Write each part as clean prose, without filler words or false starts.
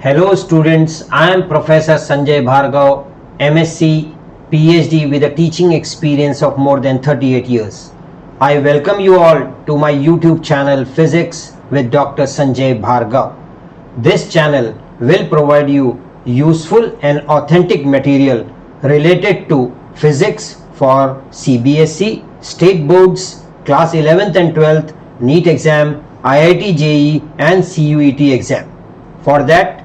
Hello students, I am Professor Sanjay Bhargav, MSc, PhD with a teaching experience of more than 38 years. I welcome you all to my YouTube channel Physics with Dr. Sanjay Bhargav. This channel will provide you useful and authentic material related to physics for CBSE, state boards, class 11th and 12th, NEET exam, IIT JEE and CUET exam. For that,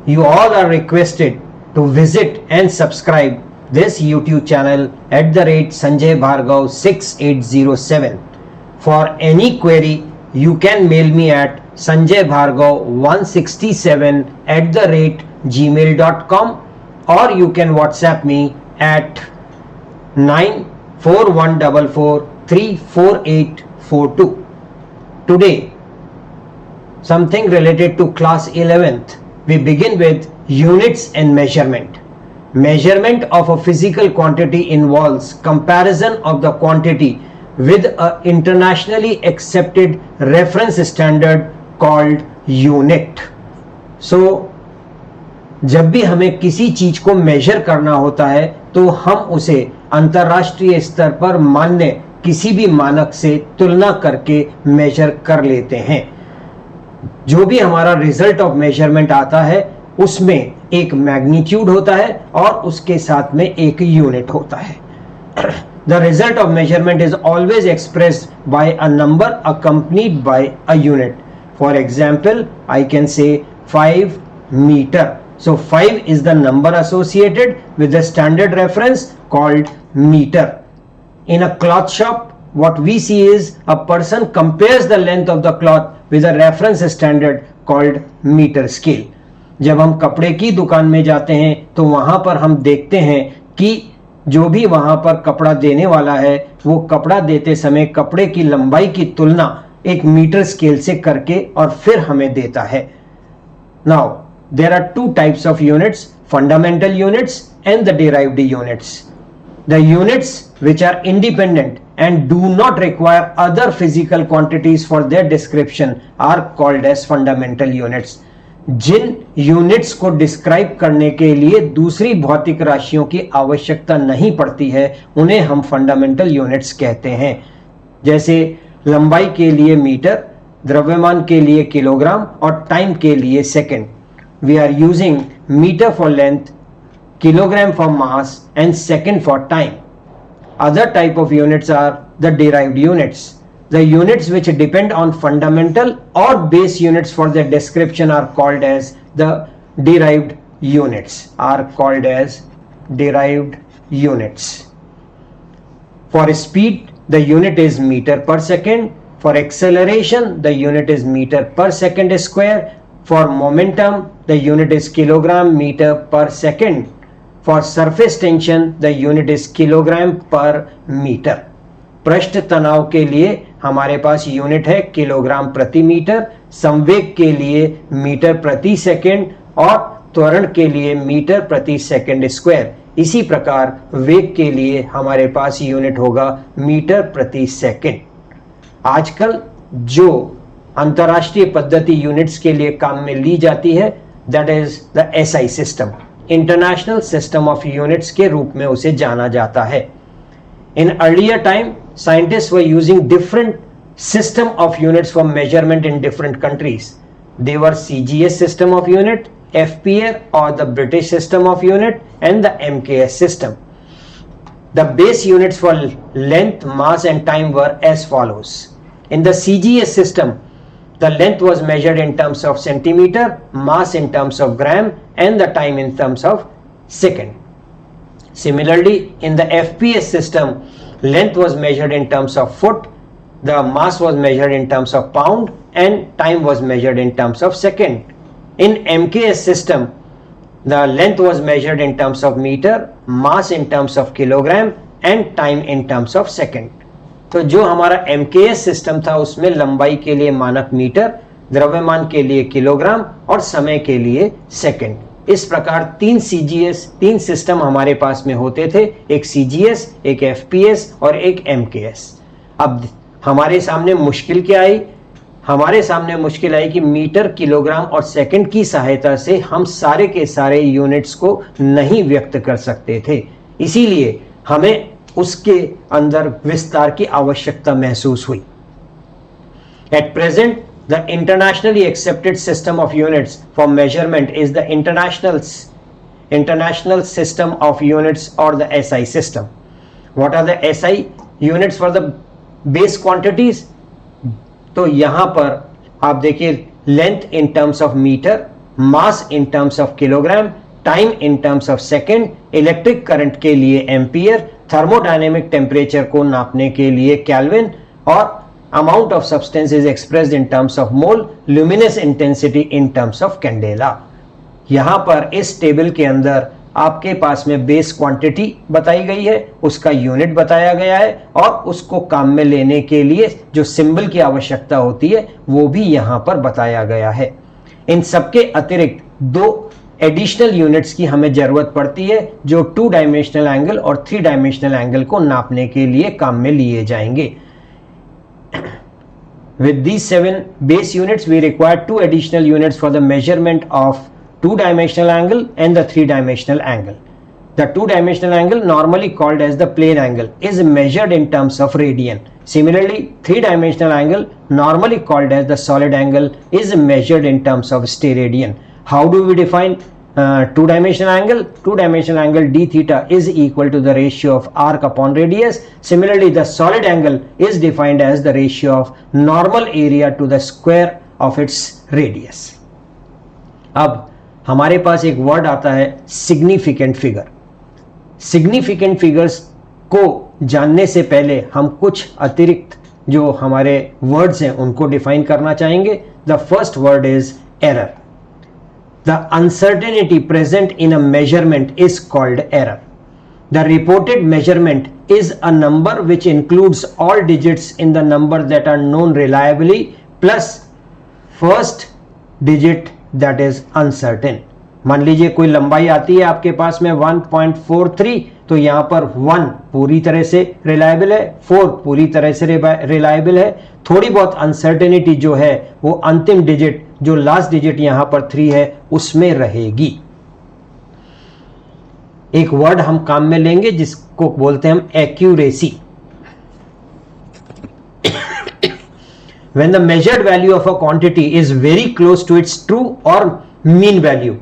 you all are requested to visit and subscribe this YouTube channel at the rate Sanjay Bhargav 6807. For any query, you can mail me at sanjaybhargav167 at the rate gmail.com or you can WhatsApp me at 9414434842. Today, something related to class 11th. We begin with units and measurement. Measurement of a physical quantity involves comparison of the quantity with an internationally accepted reference standard called unit. So, जब भी हमें किसी चीज को major करना होता है तो हम उसे अंतरराष्ट्रीय स्तर पर मान्य किसी भी मानक से तुलना करके मेजर कर लेते हैं. जो भी हमारा रिजल्ट ऑफ मेजरमेंट आता है उसमें एक मैग्नीट्यूड होता है और उसके साथ में एक यूनिट होता है. The result of measurement is always expressed by a number accompanied by a unit. For example, I can say 5 metre. So 5 is the number associated with the standard reference called meter. In a cloth shop, what we see is a person compares the length of the cloth with a reference standard called meter scale. जब हम कपड़े की दुकान में जाते हैं तो वहां पर हम देखते हैं कि जो भी वहां पर कपड़ा देने वाला है वो कपड़ा देते समय कपड़े की लंबाई की तुलना एक मीटर स्केल से करके और फिर हमें देता है. Now, there are two types of units, fundamental units and the derived units. The units which are independent and do not require other physical quantities for their description are called as fundamental units. Jin units को describe करने के लिए दूसरी भौतिक राशियों की आवश्यकता नहीं पड़ती है उन्हें हम fundamental units कहते हैं. जैसे लंबाई के लिए मीटर, द्रव्यमान के लिए किलोग्राम और टाइम के लिए second. We are using meter for length, kilogram for mass and second for time. Other type of units are the derived units. The units which depend on fundamental or base units for their description are called as the derived units. For speed, the unit is meter per second. For acceleration, the unit is meter per second square. For momentum, the unit is kilogram meter per second. For surface tension, the unit is kilogram per meter. पृष्ठ तनाव के लिए हमारे पास unit है kilogram प्रति metre, संवेग के लिए मीटर प्रति सेकंड और त्वरण के लिए मीटर प्रति सेकंड स्क्वायर. इसी प्रकार वेग के लिए हमारे पास यूनिट होगा मीटर प्रति सेकंड. आजकल जो अंतरराष्ट्रीय पद्धति यूनिट्स के लिए काम में ली जाती है that is the SI system, international system of units के रूप में उसे जाना जाता है. In earlier time scientist were using different system of units for measurement in different countries. They were CGS system of unit, FPR और the British system of unit and the MKS system. The base units for length, mass and time were as follows. In the CGS system, the length was measured in terms of centimeter, mass in terms of gram and the time in terms of second. Similarly, in the FPS system, length was measured in terms of foot, the mass was measured in terms of pound and time was measured in terms of second. In MKS system, the length was measured in terms of meter, mass in terms of kilogram and time in terms of second. तो जो हमारा MKS system था उसमें लंबाई के लिए मानक metre, द्रव्यमान के लिए किलोग्राम और समय के लिए सेकंड. इस प्रकार तीन सिस्टम हमारे पास में होते थे, एक CGS, एक FPS और एक MKS. अब हमारे सामने मुश्किल क्या आई? हमारे सामने मुश्किल आई कि मीटर, किलोग्राम और सेकंड की सहायता से हम सारे के सारे यूनिट्स को नहीं व्यक्त कर सकते थे, इसीलिए हमें उसके अंदर विस्तार की आवश्यकता महसूस हुई। At present, the internationally accepted system of units for measurement is the International System of Units or the SI system. What are the SI units for the base quantities? तो यहाँ पर आप देखिए length in terms of metre, mass in terms of kilogram, time in terms of second, electric current के लिए ampere, thermodynamic temperature को नापने के लिए केल्विन, और amount of substance is expressed in terms of mole, luminous intensity in terms of candela. यहां पर इस टेबल के अंदर आपके पास में बेस क्वांटिटी बताई गई है, उसका यूनिट बताया गया है, और उसको काम में लेने के लिए जो सिंबल की आवश्यकता होती है वो भी यहां पर बताया गया है। इन सबके अतिरिक्त दो एडिशनल यूनिट्स की हमें जरूरत पड़ती है जो 2 डायमेंशनल एंगल और 3 डायमेंशनल एंगल को नापने के लिए काम में लिए जाएंगे। With these 7 base units, we require 2 additional units for the measurement of 2-dimensional angle and the 3-dimensional angle. The 2-dimensional angle, normally called as the plane angle, is measured in terms of radian. Similarly, 3-dimensional angle, normally called as the solid angle, is measured in terms of steradian. How do we define 2-dimensional angle? 2-dimensional angle d theta is equal to the ratio of arc upon radius. Similarly, the solid angle is defined as the ratio of normal area to the square of its radius. अब हमारे पास एक word आता है significant figure. Significant figures को जानने से पहले हम कुछ अतिरिक्त जो हमारे वर्ड्स हैं उनको डिफाइन करना चाहेंगे। The first word is error. The uncertainty present in a measurement is called error. The reported measurement is a number which includes all digits in the number that are known reliably plus first digit that is uncertain. मान लीजिए कोई लंबाई आती है आपके पास में 1.43, तो यहां पर 1 पूरी तरह से रिलायबल है, 4 पूरी तरह से रिलायबल है, थोड़ी बहुत अनसर्टेनिटी जो है वो अंतिम डिजिट जो लास्ट डिजिट यहां पर 3 है उसमें रहेगी। एक वर्ड हम काम में लेंगे जिसको बोलते हैं हम accuracy. When the measured value of a quantity is very close to its true or mean value,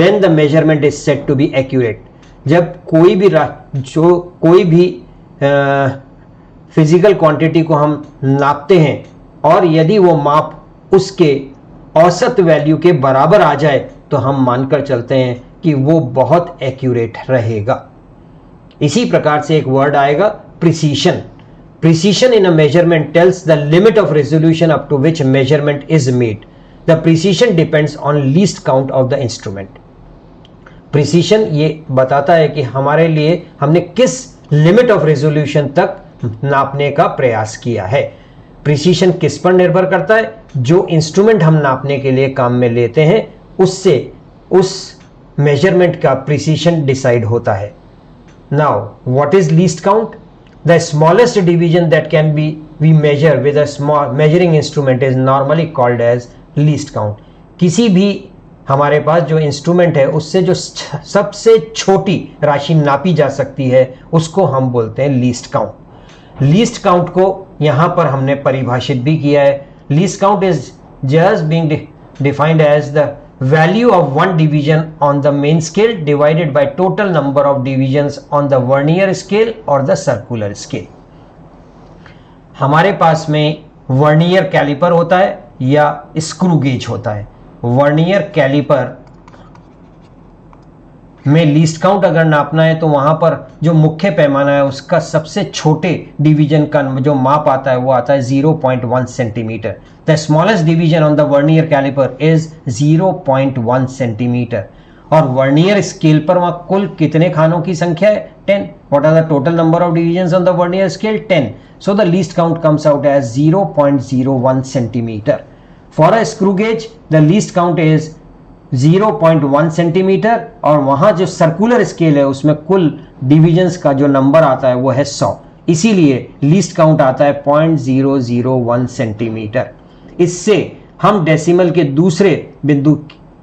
then the measurement is said to be accurate. जब कोई भी फिजिकल क्वांटिटी को हम नापते हैं और यदि वो माप उसके औसत वैल्यू के बराबर आ जाए तो हम मानकर चलते हैं कि वो बहुत एक्यूरेट रहेगा। इसी प्रकार से एक वर्ड आएगा precision. Precision in a measurement tells the limit of resolution up to which measurement is made. The precision depends on least count of the instrument. Precision ये बताता है कि हमारे लिए हमने किस limit of resolution तक नापने का प्रयास किया है। Precision किस पर निर्भर करता है? जो इंस्ट्रूमेंट हम नापने के लिए काम में लेते हैं उससे उस मेजरमेंट का precision डिसाइड होता है। Now, what is least count? The smallest division that can be we measure with a small measuring instrument is normally called as least count. किसी भी हमारे पास जो इंस्ट्रूमेंट है उससे जो सबसे छोटी राशि नापी जा सकती है उसको हम बोलते हैं लीस्ट काउंट। लीस्ट काउंट को यहाँ पर हमने परिभाषित भी किया है। Least count is just being defined as the value of one division on the main scale divided by total number of divisions on the vernier scale or the circular scale. हमारे पास में वर्नियर कैलिपर होता है या screw gauge होता है। Vernier caliper में least count अगर नापना है तो वहां पर जो मुख्य पैमाना है उसका सबसे छोटे डिवीजन का जो माप आता है वो आता है 0.1 centimetre. The smallest division on the vernier calliper is 0.1 centimetre. और वर्नियर स्केल पर वहां कुल कितने खानों की संख्या है? 10। What are the total number of divisions on the vernier scale? 10। So the least count comes out as 0.01 centimetre. For a screw gauge the least count is 0.1 centimetre और वहां जो सर्कुलर स्केल है उसमें कुल डिविजन्स का जो number आता है वो है 100, इसीलिए लीस्ट काउंट आता है 0.001 सेंटीमीटर। इससे हम डेसिमल के दूसरे बिंदु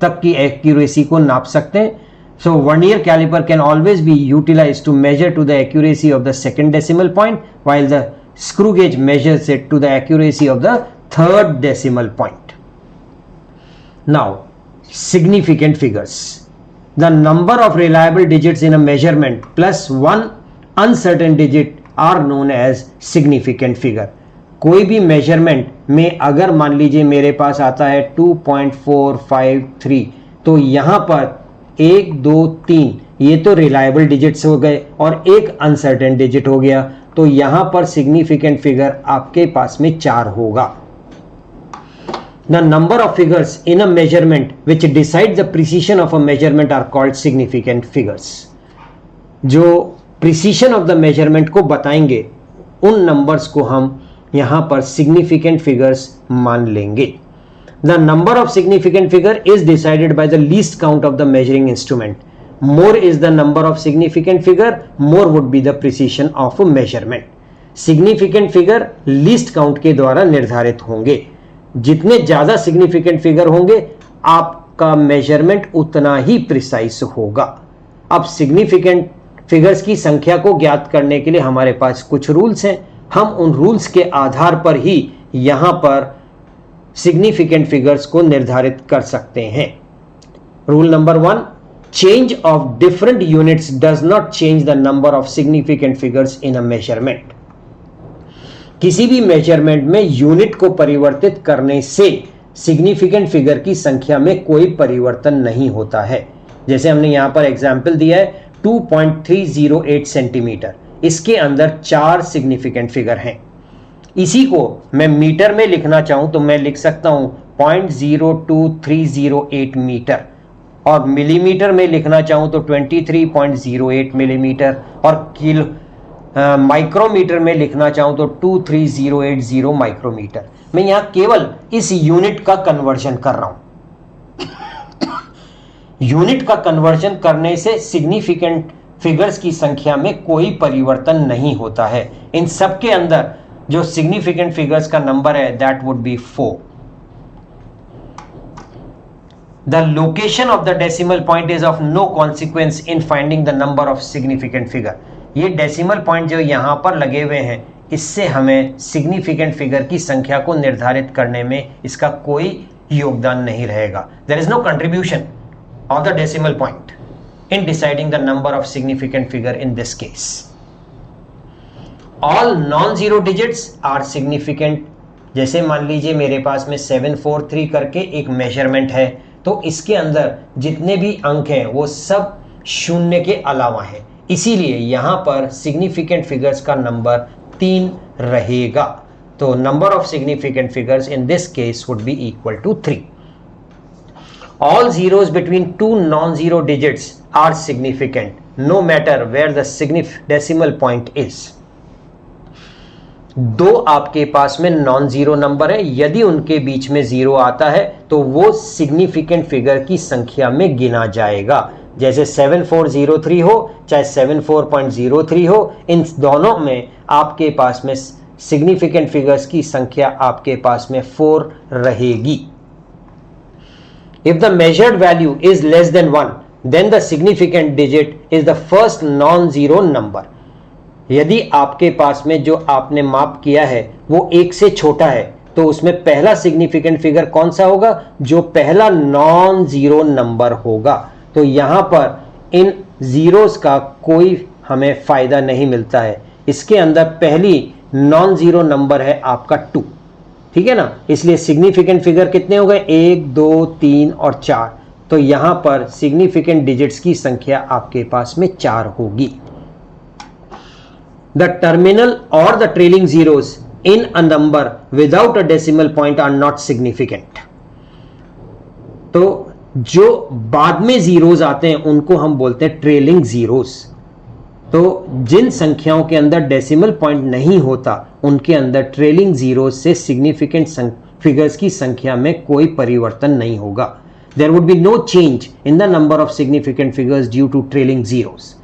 तक की एक्यूरेसी को नाप सकते हैं. So vernier caliper can always be utilized to measure to the accuracy of the second decimal point, while the screw gauge measures it to the accuracy of the third decimal point. Now, significant figures. The number of reliable digits in a measurement plus one uncertain digit are known as significant figure. कोई भी measurement में अगर मान लीजिए मेरे पास आता है 2.453, तो यहां पर 1, 2, 3 ये तो रिलायबल डिजिट्स हो गए और एक अनसर्टेन डिजिट हो गया, तो यहां पर सिग्निफिकेंट फिगर आपके पास में 4 होगा. The number of figures in a measurement which decide the precision of a measurement are called significant figures. जो precision of the measurement को बताएंगे उन नंबर्स को हम यहां पर significant figures मान लेंगे. The number of significant figure is decided by the least count of the measuring instrument. More is the number of significant figure, more would be the precision of a measurement. Significant figure least count के द्वारा निर्धारित होंगे. जितने ज्यादा significant figure होंगे आपका measurement उतना ही precise होगा. अब significant figures की संख्या को ज्ञात करने के लिए हमारे पास कुछ rules हैं. हम उन rules के आधार पर ही यहां पर सिग्निफिकेंट फिगर्स को निर्धारित कर सकते हैं. Rule number 1, change of different units does not change the number of significant figures in a measurement. किसी भी मेजरमेंट में यूनिट को परिवर्तित करने से सिग्निफिकेंट फिगर की संख्या में कोई परिवर्तन नहीं होता है. जैसे हमने यहां पर एग्जाम्पल दिया है 2.308 सेंटीमीटर, इसके अंदर 4 सिग्निफिकेंट फिगर हैं. इसी को मैं मीटर में लिखना चाहूं तो मैं लिख सकता हूं 0.02308 मीटर, और मिलीमीटर में लिखना चाहूं तो 23.08 मिलीमीटर, और किलो माइक्रोमीटर में लिखना चाहूं तो 23080 माइक्रोमीटर. मैं यहां केवल इस यूनिट का कन्वर्जन कर रहा हूं. यूनिट का कन्वर्जन करने से सिग्निफिकेंट फिगर्स की संख्या में कोई परिवर्तन नहीं होता है. इन सब के अंदर जो सिग्निफिकेंट फिगर्स का नंबर है that would be 4. The location of the decimal point is of no consequence in finding the number of significant figure. ये डेसिमल पॉइंट जो यहां पर लगे हुए हैं इससे हमें सिग्निफिकेंट फिगर की संख्या को निर्धारित करने में इसका कोई योगदान नहीं रहेगा. There is no contribution of the decimal point in deciding the number of significant figure in this case. All non-zero digits are significant. जैसे मान लीजिए मेरे पास में 743 करके एक मेजरमेंट है, तो इसके अंदर जितने भी अंक हैं वो सब शून्य के अलावा हैं, इसीलिए यहां पर सिग्निफिकेंट फिगर्स का नंबर 3 रहेगा. तो number of significant figures in this case would be equal to 3. All zeros between two non-zero digits are significant, no matter where the decimal point is. दो आपके पास में नॉन जीरो नंबर है, यदि उनके बीच में जीरो आता है तो वो सिग्निफिकेंट फिगर की संख्या में गिना जाएगा. जैसे 7403 हो चाहे 74.03 हो, इन दोनों में आपके पास में सिग्निफिकेंट फिगर्स की संख्या आपके पास में 4 रहेगी. If the measured value is less than 1 then the significant digit is the first non zero number. यदि आपके पास में जो आपने माप किया है वो 1 से छोटा है तो उसमें पहला सिग्निफिकेंट फिगर कौन सा होगा? जो पहला नॉन जीरो नंबर होगा. तो यहां पर इन जीरोस का कोई हमें फायदा नहीं मिलता है. इसके अंदर पहली नॉन जीरो नंबर है आपका 2, ठीक है ना. इसलिए सिग्निफिकेंट फिगर कितने हो गए? 1, 2, 3 और 4. तो यहां पर सिग्निफिकेंट डिजिट्स की संख्या आपके पास में 4 होगी. The terminal or the trailing zeros in a number without a decimal point are not significant. तो जो बाद में जीरोस आते हैं उनको हम बोलते हैं ट्रेलिंग जीरोस. तो जिन संख्याओं के अंदर डेसिमल पॉइंट नहीं होता उनके अंदर ट्रेलिंग जीरोस से सिग्निफिकेंट फिगर्स की संख्या में कोई परिवर्तन नहीं होगा. There would be no change in the number of significant figures due to trailing zeros.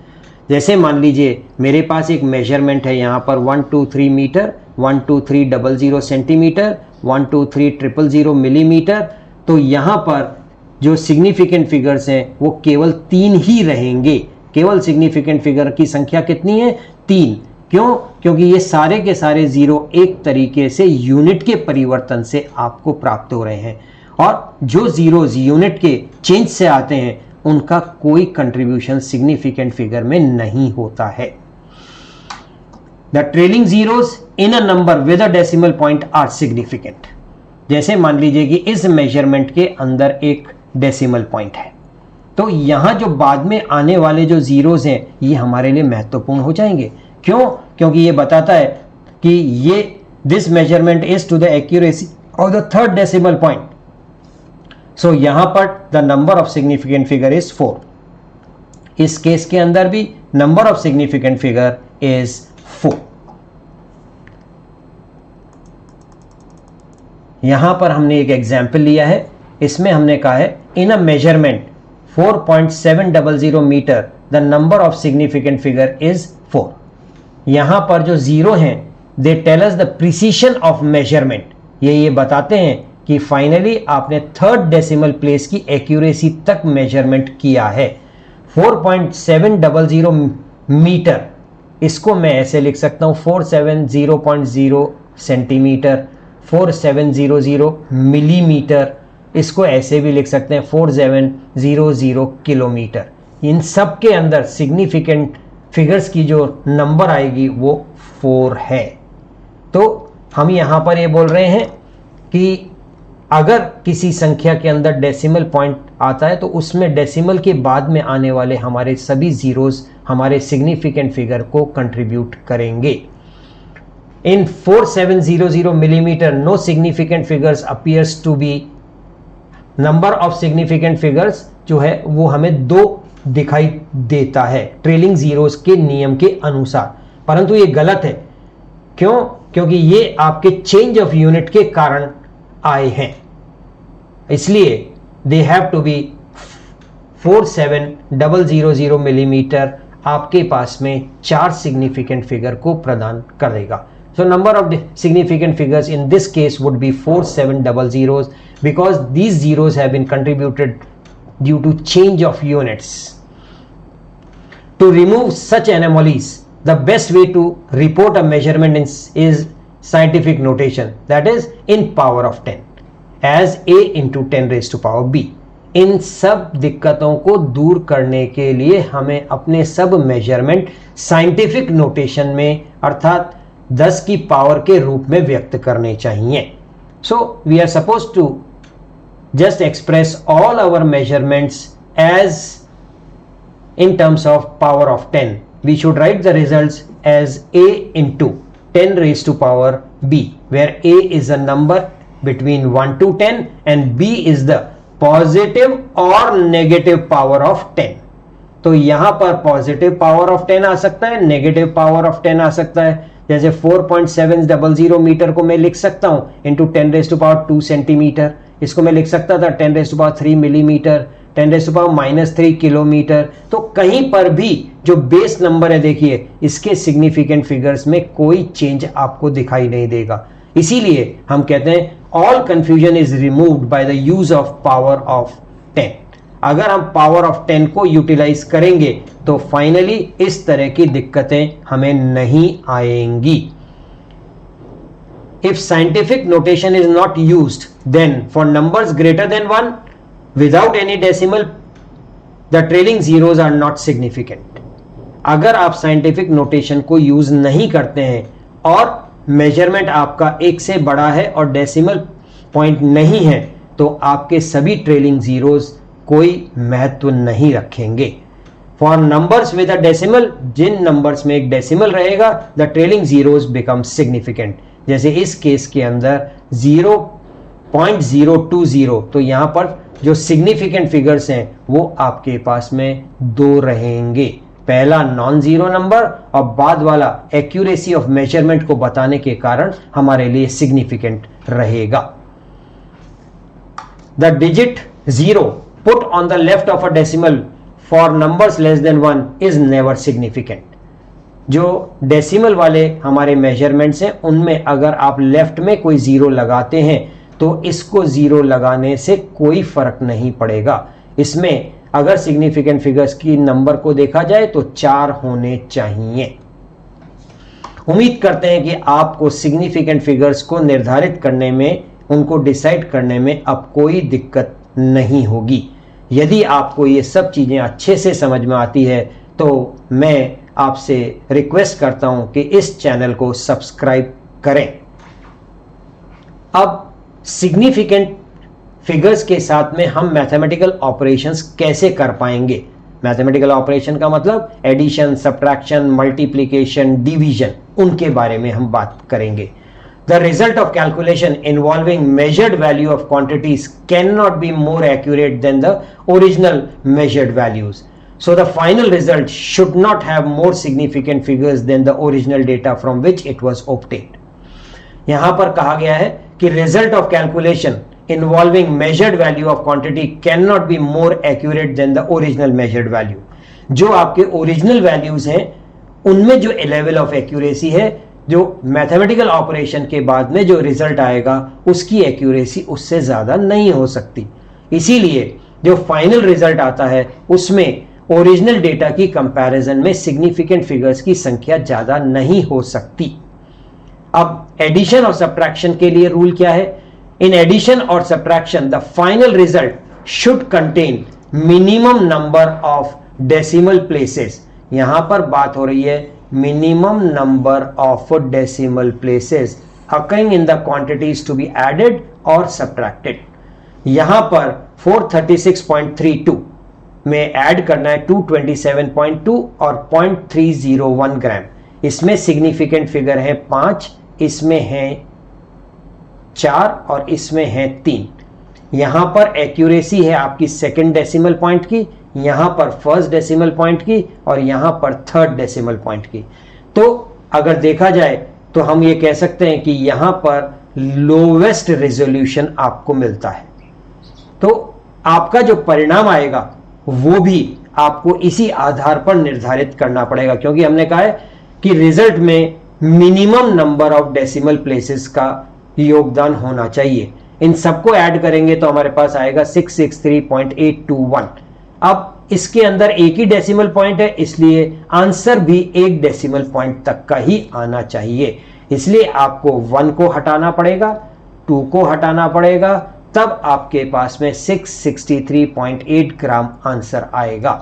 जैसे मान लीजिए मेरे पास एक मेजरमेंट है यहां पर 123 मीटर 12300 सेंटीमीटर, 12300 मिलीमीटर। तो यहाँ पर जो सिग्निफिकेंट फिगर्स हैं वो केवल 3 ही रहेंगे। केवल सिग्निफिकेंट फिगर की संख्या कितनी है? 3। क्यों? क्योंकि ये सारे के सारे जीरो एक तरीके से यूनिट के परिवर्तन से आपको प्राप्त हो रहे हैं, और जो जीरोज यूनिट के चेंज से आते हैं उनका कोई कंट्रीब्यूशन सिग्निफिकेंट फिगर में नहीं होता है। The trailing zeros in a number with a decimal point are significant. जैसे मान लीजिए कि इस मेजरमेंट के अंदर एक डेसिमल पॉइंट है, तो यहां जो बाद में आने वाले जो जीरोज हैं ये हमारे लिए महत्वपूर्ण हो जाएंगे। क्यों? क्योंकि ये बताता है कि ये this measurement is to the accuracy of the third decimal point. So यहां पर the number of significant figure is 4। इस केस के अंदर भी number of significant figure is 4। यहां पर हमने एक एग्जाम्पल लिया है, इसमें हमने कहा है in a measurement 4.700 meter the number of significant figure is 4। यहां पर जो जीरो हैं they tell us the precision of measurement. ये बताते हैं कि फाइनली आपने थर्ड डेसिमल प्लेस की एक्यूरेसी तक मेजरमेंट किया है। 4.700 मीटर, इसको मैं ऐसे लिख सकता हूं 470.0 सेंटीमीटर, 4700 मिलीमीटर, इसको ऐसे भी लिख सकते हैं 4700 किलोमीटर। इन सब के अंदर सिग्निफिकेंट फिगर्स की जो नंबर आएगी वो 4 है। तो हम यहां पर ये बोल रहे हैं कि अगर किसी संख्या के अंदर डेसिमल पॉइंट आता है तो उसमें डेसिमल के बाद में आने वाले हमारे सभी जीरोस हमारे सिग्निफिकेंट फिगर को कंट्रीब्यूट करेंगे। In 4700 millimetre no significant figures appears to be. Number of significant figures जो है वो हमें 2 दिखाई देता है ट्रेलिंग जीरोस के नियम के अनुसार, परंतु ये गलत है। क्यों? क्योंकि ये आपके चेंज ऑफ यूनिट के कारण आए हैं, इसलिए they have to be 47000 millimetre आपके पास में 4 सिग्निफिकेंट फिगर को प्रदान करेगा। So number of significant figures in this case would be 4700 because these zeros have been contributed due to change of units. To remove such anomalies, the best way to report a measurement is scientific notation, that is in power of 10 as a into 10 raised to power b. इन सब दिक्कतों को दूर करने के लिए हमें अपने सब मेजरमेंट साइंटिफिक नोटेशन में अर्थात 10 की पावर के रूप में व्यक्त करने चाहिए। So we are suppose to just express all our measurements as in terms of power of 10. We should write the results as a into 10 raised to power b, where a is a number between 1 to 10 and b is the positive or negative power of 10. तो यहां पर positive power of 10 आ सकता है, negative power of 10 आ सकता है। जैसे 4.700 metre को मैं लिख सकता हूं into 10 raise to power 2 centimetre, इसको मैं लिख सकता था 10 raise to power 3 millimetre, 10 raise to power -3 kilometre. तो कहीं पर भी जो बेस नंबर है देखिए इसके सिग्निफिकेंट फिगर्स में कोई चेंज आपको दिखाई नहीं देगा। इसीलिए हम कहते हैं all confusion is removed by the use of power of 10। अगर हम पावर ऑफ 10 को यूटिलाइज करेंगे तो फाइनली इस तरह की दिक्कतें हमें नहीं आएंगी। If scientific notation is not used then for numbers greater than 1 without any decimal the trailing zeros are not significant. अगर आप साइंटिफिक नोटेशन को यूज नहीं करते हैं और मेजरमेंट आपका 1 से बड़ा है और डेसिमल पॉइंट नहीं है तो आपके सभी ट्रेलिंग जीरोज कोई महत्व नहीं रखेंगे। For numbers with a decimal, जिन नंबर्स में एक डेसिमल रहेगा the trailing zeros become significant. जैसे इस केस के अंदर 0.020, तो यहां पर जो सिग्निफिकेंट फिगर्स हैं वो आपके पास में 2 रहेंगे, पहला नॉन जीरो नंबर और बाद वाला एक्यूरेसी ऑफ मेजरमेंट को बताने के कारण हमारे लिए सिग्निफिकेंट रहेगा। The digit 0 put on the left of a decimal for numbers less than 1 is never significant. जो डेसिमल वाले हमारे मेजरमेंट्स हैं उनमें अगर आप लेफ्ट में कोई जीरो लगाते हैं तो इसको जीरो लगाने से कोई फर्क नहीं पड़ेगा। इसमें अगर सिग्निफिकेंट फिगर्स की नंबर को देखा जाए तो 4 होने चाहिए। उम्मीद करते हैं कि आपको सिग्निफिकेंट फिगर्स को निर्धारित करने में, उनको डिसाइड करने में अब कोई दिक्कत नहीं होगी। यदि आपको ये सब चीजें अच्छे से समझ में आती है तो मैं आपसे रिक्वेस्ट करता हूं कि इस चैनल को सब्सक्राइब करें। अब सिग्निफिकेंट फिगर्स के साथ में हम मैथमेटिकल ऑपरेशंस कैसे कर पाएंगे। मैथमेटिकल ऑपरेशन का मतलब एडिशन, सब्ट्रैक्शन, मल्टीप्लिकेशन, डिवीजन, उनके बारे में हम बात करेंगे। The result of calculation involving measured value of quantities cannot be more accurate than the original measured values. So the final result should not have more significant figures than the original data from which it was obtained. यहां पर कहा गया है कि result of calculation involving measured value of quantity cannot be more accurate than the original measured value. जो आपके original values हैं उनमें जो लेवल ऑफ एक्यूरेसी है, जो मैथमेटिकल ऑपरेशन के बाद में जो रिजल्ट आएगा उसकी एक्यूरेसी उससे ज्यादा नहीं हो सकती। इसीलिए जो फाइनल रिजल्ट आता है उसमें ओरिजिनल डेटा की कंपैरिजन में सिग्निफिकेंट फिगर्स की संख्या ज्यादा नहीं हो सकती। अब एडिशन और सब्ट्रैक्शन के लिए रूल क्या है? इन एडिशन और subtraction the final result should contain minimum number of decimal places. यहां पर बात हो रही है minimum number of decimal places occurring in the quantities to be added or subtracted। यहां पर 436.32 में ऐड करना है 227.2 और 0.301 ग्राम। इसमें सिग्निफिकेंट फिगर है 5, इसमें है 4 और इसमें है 3। यहां पर एक्यूरेसी है आपकी सेकंड डेसिमल पॉइंट की, यहां पर फर्स्ट डेसिमल पॉइंट की और यहां पर थर्ड डेसिमल पॉइंट की। तो अगर देखा जाए तो हम ये कह सकते हैं कि यहां पर लोवेस्ट रेजोल्यूशन आपको मिलता है। तो आपका जो परिणाम आएगा वो भी आपको इसी आधार पर निर्धारित करना पड़ेगा, क्योंकि हमने कहा है कि रिजल्ट में minimum number of decimal places का योगदान होना चाहिए। इन सबको ऐड करेंगे तो हमारे पास आएगा 663.821। अब इसके अंदर एक ही डेसिमल पॉइंट है, इसलिए आंसर भी एक डेसिमल पॉइंट तक का ही आना चाहिए। इसलिए आपको 1 को हटाना पड़ेगा, 2 को हटाना पड़ेगा, तब आपके पास में 663.8 ग्राम आंसर आएगा।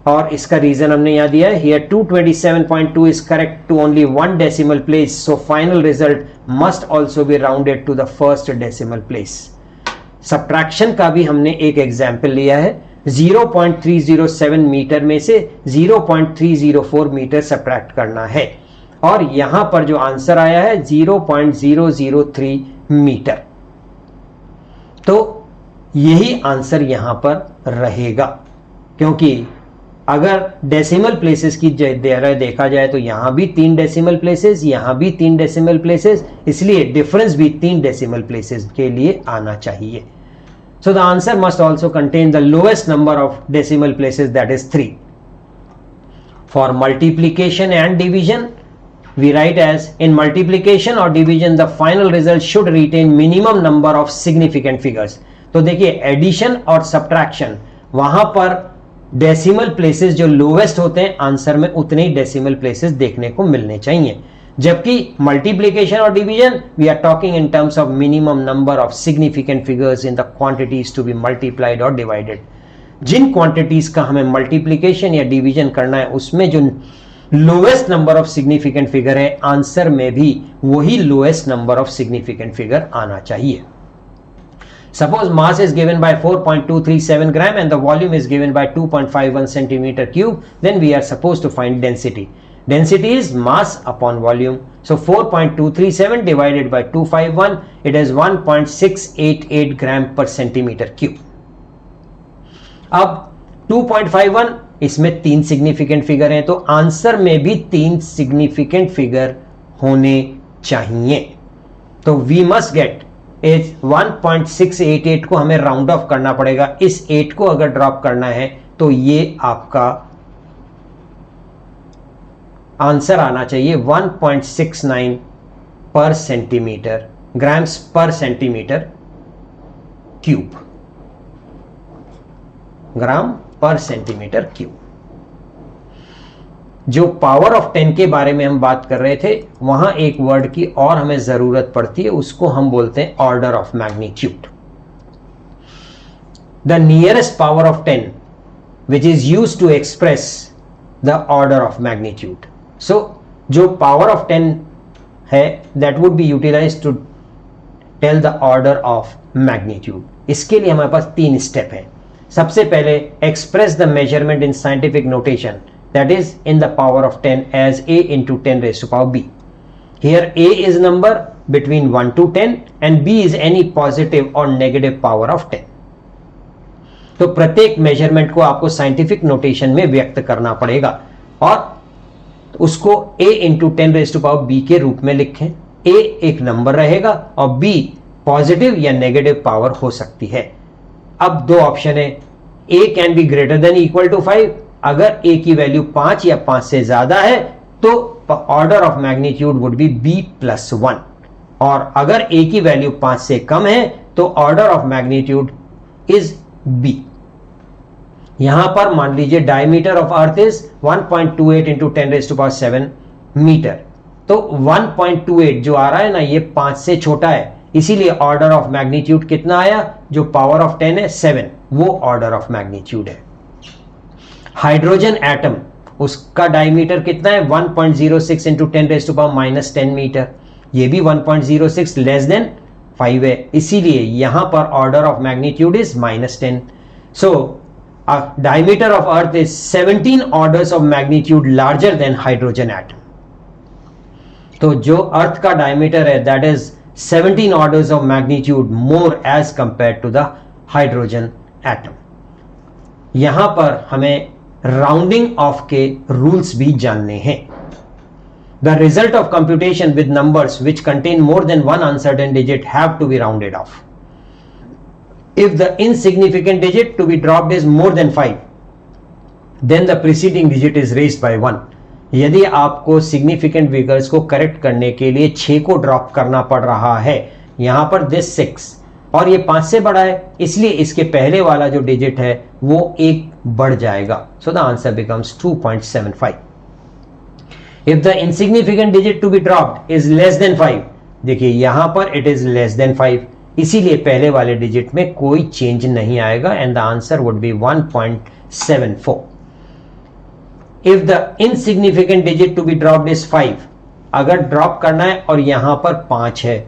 और इसका रीजन हमने यहां दिया है, here 227.2 is correct to only 1 decimal place, so final result must also be rounded to the first decimal place. Subtraction का भी हमने एक एग्जाम्पल लिया है। 0.307 मीटर में से 0.304 मीटर सब्ट्रैक्ट करना है और यहां पर जो आंसर आया है 0.003 मीटर। तो यही आंसर यहां पर रहेगा, क्योंकि अगर डेसिमल प्लेसेस की देखा जाए तो यहां भी 3 डेसिमल प्लेसेस, यहां भी 3 डेसिमल प्लेसेस, इसलिए डिफरेंस भी 3 डेसिमल प्लेसेस के लिए आना चाहिए। So the answer must also contain the lowest number of decimal places, that is 3. For multiplication and division, we write as in multiplication or division the final result should retain minimum number of significant figures। तो देखिए addition और subtraction वहां पर decimal places जो lowest होते हैं answer में उतने ही डेसिमल प्लेसेस देखने को मिलने चाहिए, जबकि मल्टीप्लिकेशन और division we are talking in terms of minimum number of significant figures in the quantities to be multiplied और डिवाइडेड। जिन क्वांटिटीज का हमें मल्टीप्लिकेशन या डिवीजन करना है उसमें जो lowest number of significant figure है आंसर में भी वही lowest number of significant figure आना चाहिए। Suppose mass is given by 4.237 gram and the volume is given by 2.51 centimeter cube, then we are supposed to find density. Density is mass upon volume. So 4.237 divided by 251, it is 1.688 gram per centimeter cube. अब 2.51 इसमें 3 significant figure हैं, तो answer में भी 3 significant figure होने चाहिए। तो we must get is 1.688 को हमें राउंड ऑफ करना पड़ेगा। इस 8 को अगर ड्रॉप करना है तो ये आपका आंसर आना चाहिए 1.69 पर सेंटीमीटर, ग्राम्स पर सेंटीमीटर क्यूब, ग्राम पर सेंटीमीटर क्यूब। जो पावर ऑफ 10 के बारे में हम बात कर रहे थे, वहां एक वर्ड की और हमें जरूरत पड़ती है, उसको हम बोलते हैं order of magnitude. The nearest power of 10 which is used to express the order of magnitude. So जो power of 10 है that would be utilized to tell the order of magnitude. इसके लिए हमारे पास 3 स्टेप हैं। सबसे पहले express the measurement in scientific notation, that is in the power of 10 as a into 10 raised to power b. Here a is number between 1 to 10 and b is any positive or negative power of 10. तो प्रत्येक measurement को आपको scientific notation में व्यक्त करना पड़ेगा और उसको a into 10 raise to power b के रूप में लिखें। a एक नंबर रहेगा और b पॉजिटिव या नेगेटिव पावर हो सकती है। अब दो ऑप्शन है, a can be greater than equal to 5। अगर a की वैल्यू 5 या 5 से ज्यादा है तो order of magnitude would be b+1, और अगर a की वैल्यू 5 से कम है तो order of magnitude is b। यहां पर मान लीजिए diameter of earth is 1.28 into 10 raise to power 7 metre, तो 1.28 जो आ रहा है ना, ये 5 से छोटा है, इसीलिए ऑर्डर ऑफ मैग्नीट्यूड कितना आया, जो पावर ऑफ 10 है 7, वो ऑर्डर ऑफ मैग्नीट्यूड है। हाइड्रोजन एटम, उसका डायमीटर कितना है 1.06 into 10 raise to power -10 metre, ये भी 1.06 लेस देन 5 है, इसीलिए यहां पर order of magnitude is -10। So diameter of earth is 17 orders of magnitude larger than hydrogen atom. तो जो अर्थ का डायमीटर है that is 17 orders of magnitude more as compared to the hydrogen atom. यहां पर हमें राउंडिंग ऑफ के rules भी जानने हैं। The result of computation with numbers which contain more than one uncertain digit have to be rounded off. If the insignificant digit to be dropped is more than 5, then the preceding digit is raised by 1. यदि आपको significant figures को correct करने के लिए 6 को drop करना पड़ रहा है, यहां पर दिस 6 और ये 5 से बड़ा है, इसलिए इसके पहले वाला जो डिजिट है वो 1 बढ़ जाएगा। So the answer becomes 2.75. If the insignificant digit to be dropped is less than 5, देखिए यहां पर इट इज लेस देन 5, इसीलिए पहले वाले डिजिट में कोई चेंज नहीं आएगा and the answer would be 1.74. If the insignificant digit to be dropped is 5, अगर ड्रॉप करना है और यहां पर 5 है,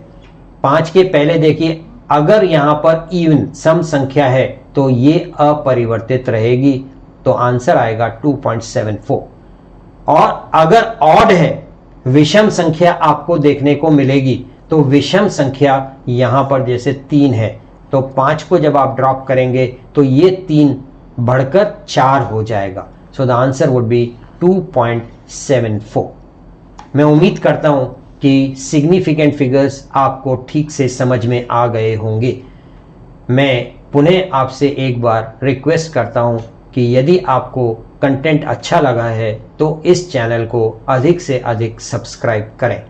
5 के पहले देखिए अगर यहां पर इवन सम संख्या है तो ये अपरिवर्तित रहेगी, तो आंसर आएगा 2.74। और अगर ऑड है, विषम संख्या आपको देखने को मिलेगी, तो विषम संख्या यहां पर जैसे 3 है, तो 5 को जब आप ड्रॉप करेंगे तो ये 3 बढ़कर 4 हो जाएगा। So the answer would B 2.74। मैं उम्मीद करता हूं कि सिग्निफिकेंट फिगर्स आपको ठीक से समझ में आ गए होंगे। मैं पुनः आपसे एक बार रिक्वेस्ट करता हूं कि यदि आपको कंटेंट अच्छा लगा है तो इस चैनल को अधिक से अधिक सब्सक्राइब करें।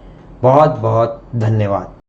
बहुत बहुत धन्यवाद।